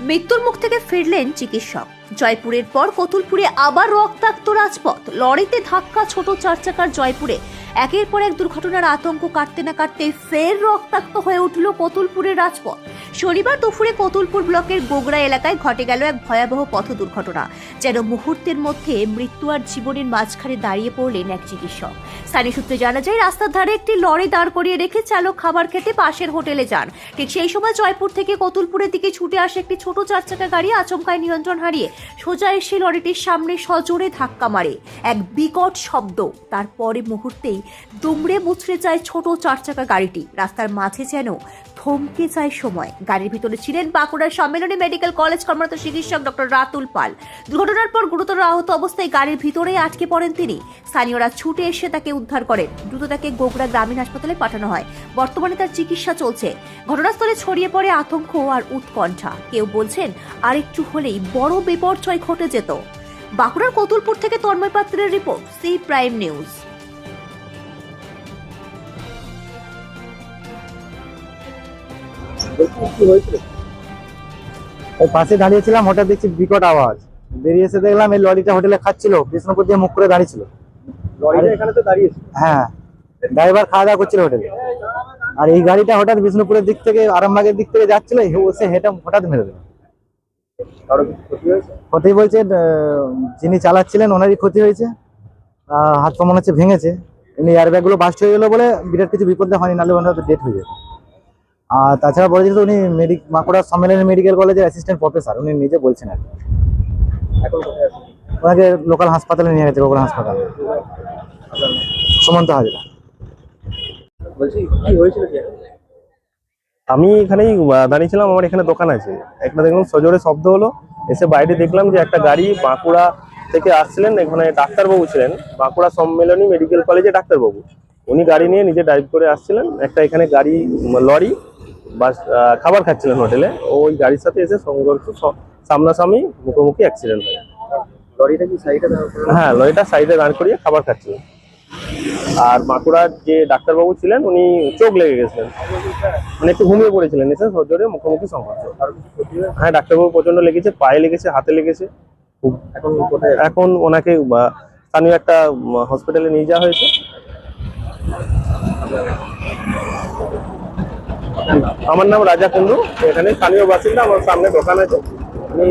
মৃত্যুর মুখ থেকে ফিরলেন চিকিৎসক। জয়পুরের পর কতুলপুরে আবার রক্তাক্ত রাজপথ, লরিতে ধাক্কা ছোট চার চাকার। জয়পুরে একের পর এক দুর্ঘটনার আতঙ্ক কাটতে না কাটতে ফের রক্তাক্ত হয়ে উঠল কতুলপুরের রাজপথ। শনিবার দুপুরে কতুলপুর ব্লকের গোগরা এলাকায় ঘটে গেল এক ভয়াবহ পথ দুর্ঘটনা। যেন মুহূর্তের মধ্যে মৃত্যু আর জীবনের মাঝখানে দাঁড়িয়ে পড়লেন এক চিকিৎসক। স্থানীয় সূত্রে জানা যায়, রাস্তার ধারে একটি লরি দাঁড় করিয়ে রেখে চালক খাবার খেতে পাশের হোটেলে যান। ঠিক সেই সময় জয়পুর থেকে কতুলপুরের দিকে ছুটে আসে একটি ছোট চার চাকা গাড়ি। আচমকায় নিয়ন্ত্রণ হারিয়ে সোজা এসে লরিটির সামনে সজোরে ধাক্কা মারে। এক বিকট শব্দ, তারপরে মুহূর্তেই দুমড়ে মুচড়ে যায় ছোট চার চাকা গাড়িটি। রাস্তার মাঝে যেন থমকে যায় সময়। গাড়ির ভিতরে ছিলেন বাঁকুড়ার সম্মেলনী মেডিকেল কলেজ কর্মরত চিকিৎসক ডক্টর রাতুল পাল। দুর্ঘটনার পর গুরুতর আহত অবস্থায় গাড়ির ভিতরেই আটকে পড়েন তিনি। স্থানীয়রা ছুটে এসে তাকে উদ্ধার করেন। দ্রুত তাকে গোগরা গ্রামীণ হাসপাতালে পাঠানো হয়। বর্তমানে তার চিকিৎসা চলছে। ঘটনাস্থলে ছড়িয়ে পড়ে আতঙ্ক আর উৎকণ্ঠা। কেউ বলছেন আরেকটু হলেই বড় বিপর্যয় ঘটে যেত। বাঁকুড়ার কতুলপুর থেকে তন্ময় পাত্রের রিপোর্ট, সি প্রাইম নিউজ। পাশে দাঁড়িয়েছিলাম, হঠাৎ দেখছি বিকট আওয়াজ। বেরিয়ে এসে দেখলাম এই লরিটা হোটেলে খাচ্ছিল, বিষ্ণুপুর দিয়ে মুখ করে দাঁড়িয়েছিল। এখানে তো দাঁড়িয়েছে। হ্যাঁ, ড্রাইভার খাওয়া দাওয়া করছিল হোটেলে। আর এই গাড়িটা হঠাৎ বিষ্ণুপুরের দিক থেকে আরামবাগের দিক থেকে যাচ্ছিল, সে হেঁটে হঠাৎ মেরে দিল। ক্ষতি বলছে যিনি চালাচ্ছিলেন ওনারই ক্ষতি হয়েছে। হাত পা মনে হচ্ছে ভেঙেছে। এমনি এয়ারব্যাগ গুলো বাস্ট হয়ে গেলো বলে বিরাট কিছু বিপদ হয়নি, নাহলে ওনার ডেথ হয়ে যেত। আর তাছাড়া বলেছিল উনি বাঁকুড়া সম্মেলনী মেডিকেল কলেজের অ্যাসিস্ট্যান্ট প্রফেসর, উনি নিজে বলছেন আর এখন কোথায় আছেন? ওনাকে লোকাল হাসপাতালে নিয়ে গেছে, গোগরা হাসপাতাল। সুমন্ত হাজরা। বলছি কি হয়েছিল? আমি এখানেই দাঁড়িয়েছিলাম, আমার এখানে দোকান আছে। একটা দেখলাম সজোরে শব্দ হলো, এসে বাইরে দেখলাম যে একটা গাড়ি বাঁকুড়া থেকে আসছিলেন। এখানে ডাক্তারবাবু ছিলেন, বাঁকুড়া সম্মেলনী মেডিকেল কলেজে ডাক্তারবাবু। উনি গাড়ি নিয়ে নিজে ড্রাইভ করে আসছিলেন। একটা এখানে গাড়ি লরি বা খাবার খাচ্ছিলেন হোটেলে, ওই গাড়ির সাথে এসে সংঘর্ষ, সামনাসামনি মুখোমুখি অ্যাক্সিডেন্ট হয়। লরিটা কি সাইডে? হ্যাঁ, লরিটা সাইডে দাঁড় করিয়ে খাবার খাচ্ছিলেন। আর বাঁকুড়ার যে ডাক্তারবাবু ছিলেন উনি চোখ লেগে গেছিলেন, মানে একটু ঘুমিয়ে পড়েছিলেন। এসে সজোরে মুখোমুখি সংঘর্ষ। হ্যাঁ, ডাক্তারবাবু প্রচন্ড লেগেছে, পায়ে লেগেছে, হাতে লেগেছে। এখন ওনাকে স্থানীয় একটা হসপিটালে নিয়ে যাওয়া হয়েছে। আমার নাম রাজা কুন্ডু, এখানে স্থানীয় বাসিন্দা। আমার সামনে দোকান আছে, আমি